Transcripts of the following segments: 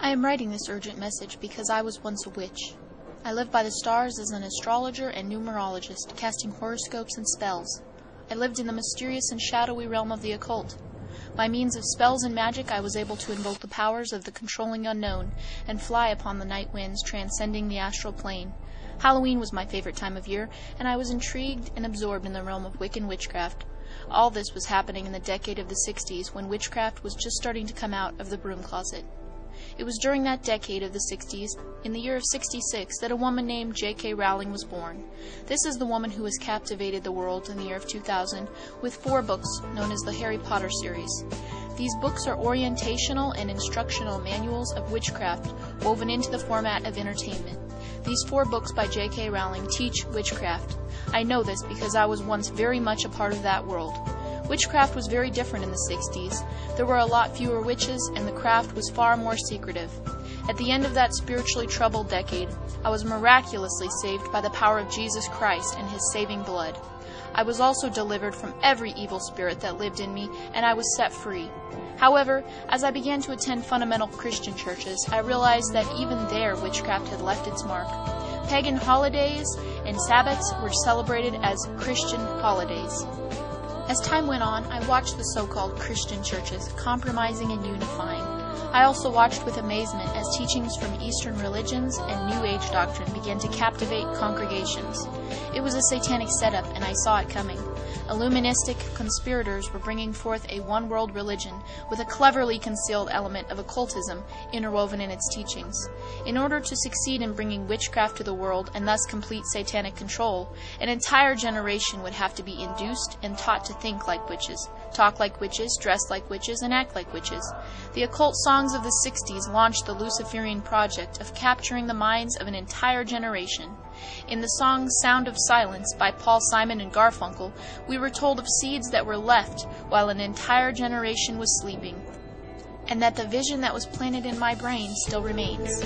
I am writing this urgent message because I was once a witch. I lived by the stars as an astrologer and numerologist, casting horoscopes and spells. I lived in the mysterious and shadowy realm of the occult. By means of spells and magic I was able to invoke the powers of the controlling unknown and fly upon the night winds, transcending the astral plane. Halloween was my favorite time of year, and I was intrigued and absorbed in the realm of Wiccan witchcraft. All this was happening in the decade of the 60s, when witchcraft was just starting to come out of the broom closet. It was during that decade of the 60s, in the year of 66, that a woman named J.K. Rowling was born. This is the woman who has captivated the world in the year of 2000 with 4 books known as the Harry Potter series. These books are orientational and instructional manuals of witchcraft woven into the format of entertainment. These 4 books by J.K. Rowling teach witchcraft. I know this because I was once very much a part of that world. Witchcraft was very different in the 60s. There were a lot fewer witches, and the craft was far more secretive. At the end of that spiritually troubled decade, I was miraculously saved by the power of Jesus Christ and His saving blood. I was also delivered from every evil spirit that lived in me, and I was set free. However, as I began to attend fundamental Christian churches, I realized that even there witchcraft had left its mark. Pagan holidays and sabats were celebrated as Christian holidays. As time went on, I watched the so-called Christian churches compromising and unifying. I also watched with amazement as teachings from Eastern religions and New Age doctrine began to captivate congregations. It was a satanic setup, and I saw it coming. Illuministic conspirators were bringing forth a one-world religion with a cleverly concealed element of occultism interwoven in its teachings. In order to succeed in bringing witchcraft to the world and thus complete satanic control, an entire generation would have to be induced and taught to think like witches, talk like witches, dress like witches, and act like witches. The occult songs of the 60s launched the Luciferian project of capturing the minds of an entire generation. In the song Sound of Silence by Paul Simon and Garfunkel, we were told of seeds that were left while an entire generation was sleeping, and that the vision that was planted in my brain still remains.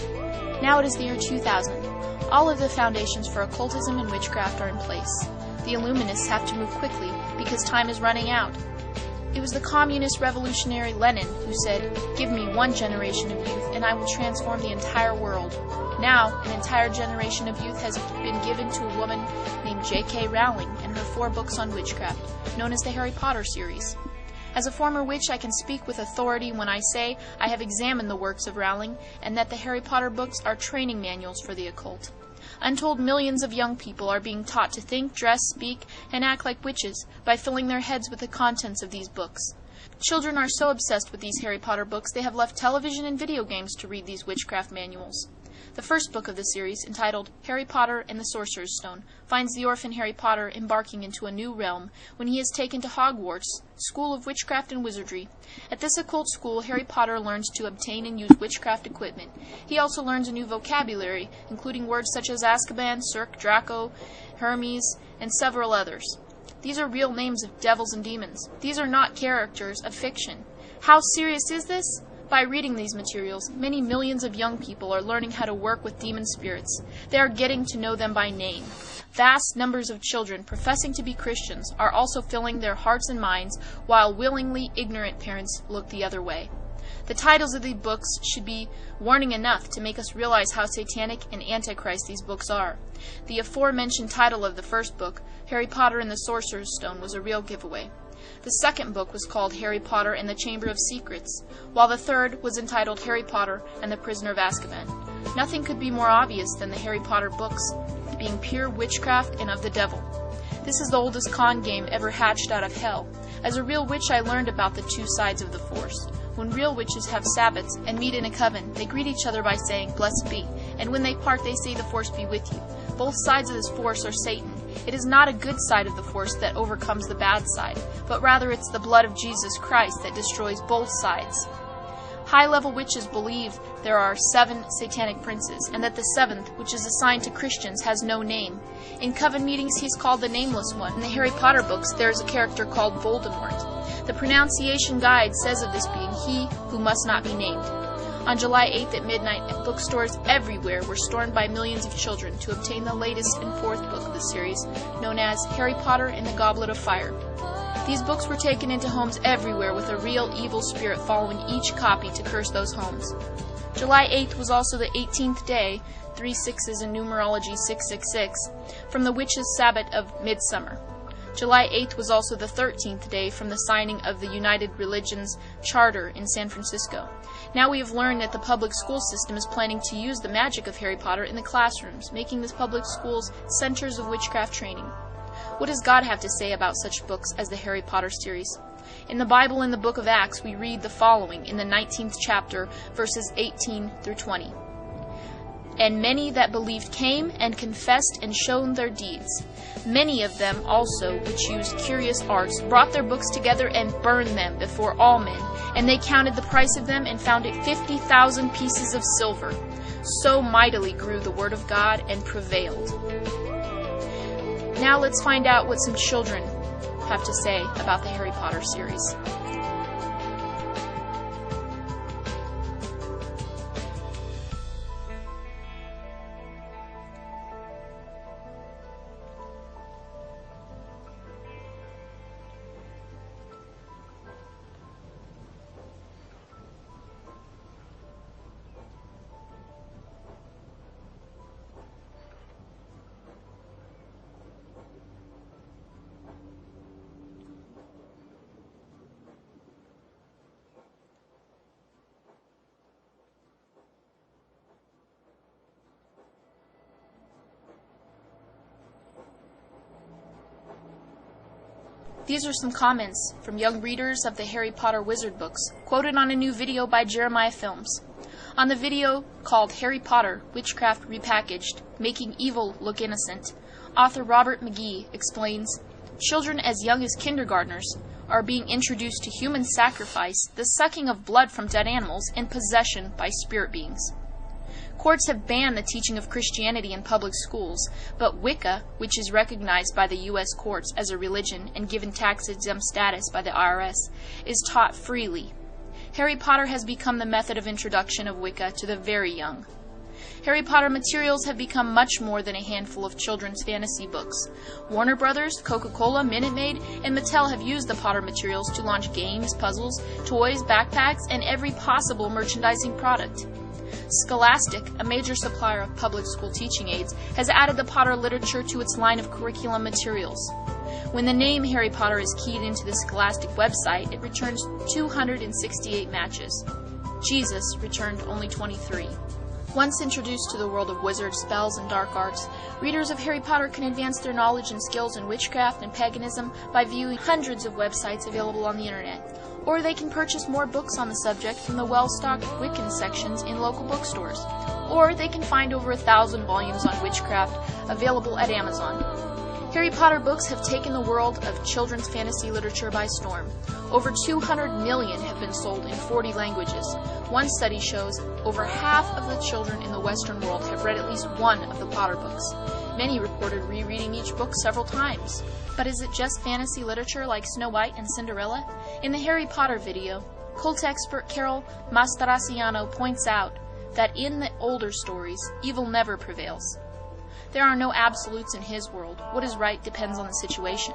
Now it is the year 2000. All of the foundations for occultism and witchcraft are in place. The Illuminists have to move quickly because time is running out. It was the communist revolutionary Lenin who said, "Give me one generation of youth and I will transform the entire world." Now, an entire generation of youth has been given to a woman named J.K. Rowling and her 4 books on witchcraft, known as the Harry Potter series. As a former witch, I can speak with authority when I say I have examined the works of Rowling and that the Harry Potter books are training manuals for the occult. Untold millions of young people are being taught to think, dress, speak, and act like witches by filling their heads with the contents of these books. Children are so obsessed with these Harry Potter books they have left television and video games to read these witchcraft manuals. The first book of the series, entitled Harry Potter and the Sorcerer's Stone, finds the orphan Harry Potter embarking into a new realm when he is taken to Hogwarts, School of Witchcraft and Wizardry. At this occult school, Harry Potter learns to obtain and use witchcraft equipment. He also learns a new vocabulary, including words such as Azkaban, Cirque, Draco, Hermes, and several others. These are real names of devils and demons. These are not characters of fiction. How serious is this? By reading these materials, many millions of young people are learning how to work with demon spirits. They are getting to know them by name. Vast numbers of children professing to be Christians are also filling their hearts and minds, while willingly ignorant parents look the other way. The titles of these books should be warning enough to make us realize how satanic and antichrist these books are. The aforementioned title of the first book, Harry Potter and the Sorcerer's Stone, was a real giveaway. The second book was called Harry Potter and the Chamber of Secrets, while the third was entitled Harry Potter and the Prisoner of Azkaban. Nothing could be more obvious than the Harry Potter books being pure witchcraft and of the devil. This is the oldest con game ever hatched out of hell. As a real witch, I learned about the 2 sides of the Force. When real witches have sabbats and meet in a coven, they greet each other by saying, "Blessed be," and when they part, they say, "The Force be with you." Both sides of this Force are Satan. It is not a good side of the Force that overcomes the bad side, but rather it's the blood of Jesus Christ that destroys both sides. High-level witches believe there are 7 satanic princes, and that the 7th, which is assigned to Christians, has no name. In coven meetings, he's called the Nameless One. In the Harry Potter books, there is a character called Voldemort. The pronunciation guide says of this being, "He who must not be named." On July 8th at midnight, bookstores everywhere were stormed by millions of children to obtain the latest and 4th book of the series, known as Harry Potter and the Goblet of Fire. These books were taken into homes everywhere with a real evil spirit following each copy to curse those homes. July 8th was also the 18th day, 3 6s in numerology 666, from the witches' Sabbat of Midsummer. July 8th was also the 13th day from the signing of the United Religions Charter in San Francisco. Now we have learned that the public school system is planning to use the magic of Harry Potter in the classrooms, making the public schools centers of witchcraft training. What does God have to say about such books as the Harry Potter series? In the Bible, in the book of Acts, we read the following in the 19th chapter, verses 18 through 20. And many that believed came and confessed and shown their deeds. Many of them also, which used curious arts, brought their books together and burned them before all men. And they counted the price of them and found it 50,000 pieces of silver. So mightily grew the word of God and prevailed. Now let's find out what some children have to say about the Harry Potter series. These are some comments from young readers of the Harry Potter Wizard books, quoted on a new video by Jeremiah Films. On the video called Harry Potter, Witchcraft Repackaged, Making Evil Look Innocent, author Robert McGee explains, children as young as kindergartners are being introduced to human sacrifice, the sucking of blood from dead animals, and possession by spirit beings. Courts have banned the teaching of Christianity in public schools, but Wicca, which is recognized by the U.S. courts as a religion and given tax-exempt status by the IRS, is taught freely. Harry Potter has become the method of introduction of Wicca to the very young. Harry Potter materials have become much more than a handful of children's fantasy books. Warner Brothers, Coca-Cola, Minute Maid, and Mattel have used the Potter materials to launch games, puzzles, toys, backpacks, and every possible merchandising product. Scholastic, a major supplier of public school teaching aids, has added the Potter literature to its line of curriculum materials. When the name Harry Potter is keyed into the Scholastic website, it returns 268 matches. Jesus returned only 23. Once introduced to the world of wizards, spells, and dark arts, readers of Harry Potter can advance their knowledge and skills in witchcraft and paganism by viewing hundreds of websites available on the internet. Or they can purchase more books on the subject from the well-stocked Wiccan sections in local bookstores. Or they can find over 1,000 volumes on witchcraft available at Amazon. Harry Potter books have taken the world of children's fantasy literature by storm. Over 200 million have been sold in 40 languages. One study shows over half of the children in the Western world have read at least one of the Potter books. Many reported rereading each book several times. But is it just fantasy literature like Snow White and Cinderella? In the Harry Potter video, cult expert Carol Mastracciano points out that in the older stories, evil never prevails. There are no absolutes in his world. What is right depends on the situation.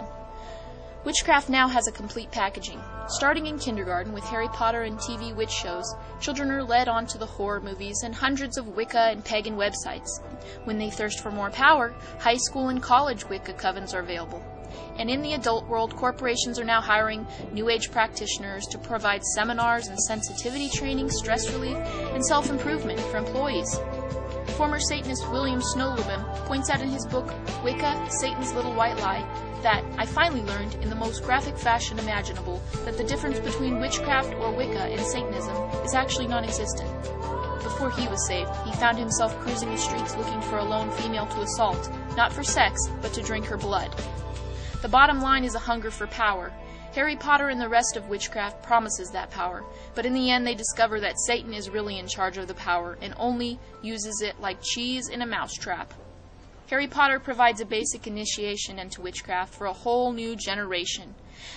Witchcraft now has a complete packaging. Starting in kindergarten with Harry Potter and TV witch shows, children are led on to the horror movies and hundreds of Wicca and pagan websites. When they thirst for more power, high school and college Wicca covens are available. And in the adult world, corporations are now hiring New Age practitioners to provide seminars and sensitivity training, stress relief, and self-improvement for employees. Former Satanist William Snowlubin points out in his book, Wicca, Satan's Little White Lie, that I finally learned in the most graphic fashion imaginable that the difference between witchcraft or Wicca and Satanism is actually non-existent. Before he was saved, he found himself cruising the streets looking for a lone female to assault, not for sex, but to drink her blood. The bottom line is a hunger for power. Harry Potter and the rest of witchcraft promises that power, but in the end they discover that Satan is really in charge of the power and only uses it like cheese in a mousetrap. Harry Potter provides a basic initiation into witchcraft for a whole new generation.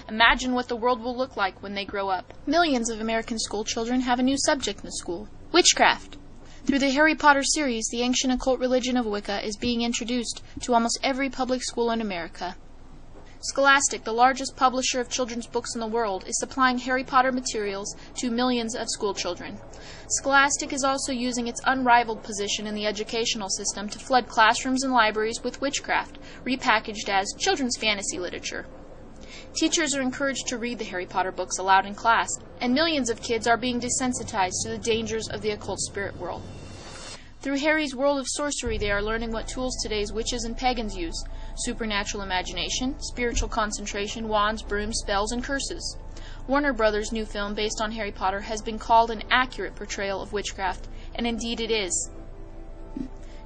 Imagine what the world will look like when they grow up. Millions of American school children have a new subject in the school: witchcraft. Through the Harry Potter series, the ancient occult religion of Wicca is being introduced to almost every public school in America. Scholastic, the largest publisher of children's books in the world, is supplying Harry Potter materials to millions of school children. Scholastic is also using its unrivaled position in the educational system to flood classrooms and libraries with witchcraft, repackaged as children's fantasy literature. Teachers are encouraged to read the Harry Potter books aloud in class, and millions of kids are being desensitized to the dangers of the occult spirit world. Through Harry's world of sorcery, they are learning what tools today's witches and pagans use: supernatural imagination, spiritual concentration, wands, brooms, spells, and curses. Warner Brothers' new film based on Harry Potter has been called an accurate portrayal of witchcraft, and indeed it is.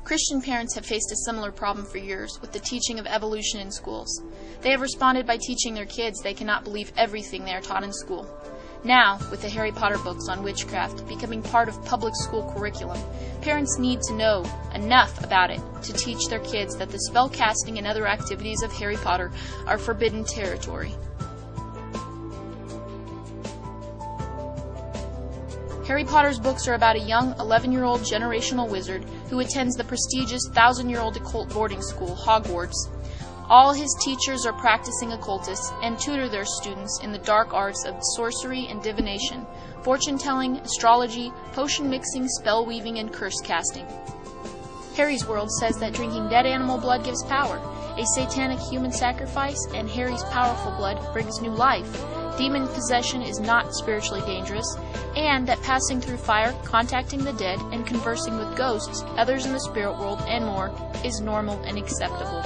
Christian parents have faced a similar problem for years with the teaching of evolution in schools. They have responded by teaching their kids they cannot believe everything they are taught in school. Now, with the Harry Potter books on witchcraft becoming part of public school curriculum, parents need to know enough about it to teach their kids that the spell casting and other activities of Harry Potter are forbidden territory. Harry Potter's books are about a young 11-year-old generational wizard who attends the prestigious 1,000-year-old occult boarding school, Hogwarts. All his teachers are practicing occultists and tutor their students in the dark arts of sorcery and divination, fortune-telling, astrology, potion-mixing, spell-weaving, and curse-casting. Harry's world says that drinking dead animal blood gives power, a satanic human sacrifice, and Harry's powerful blood brings new life. Demon possession is not spiritually dangerous, and that passing through fire, contacting the dead, and conversing with ghosts, others in the spirit world, and more, is normal and acceptable.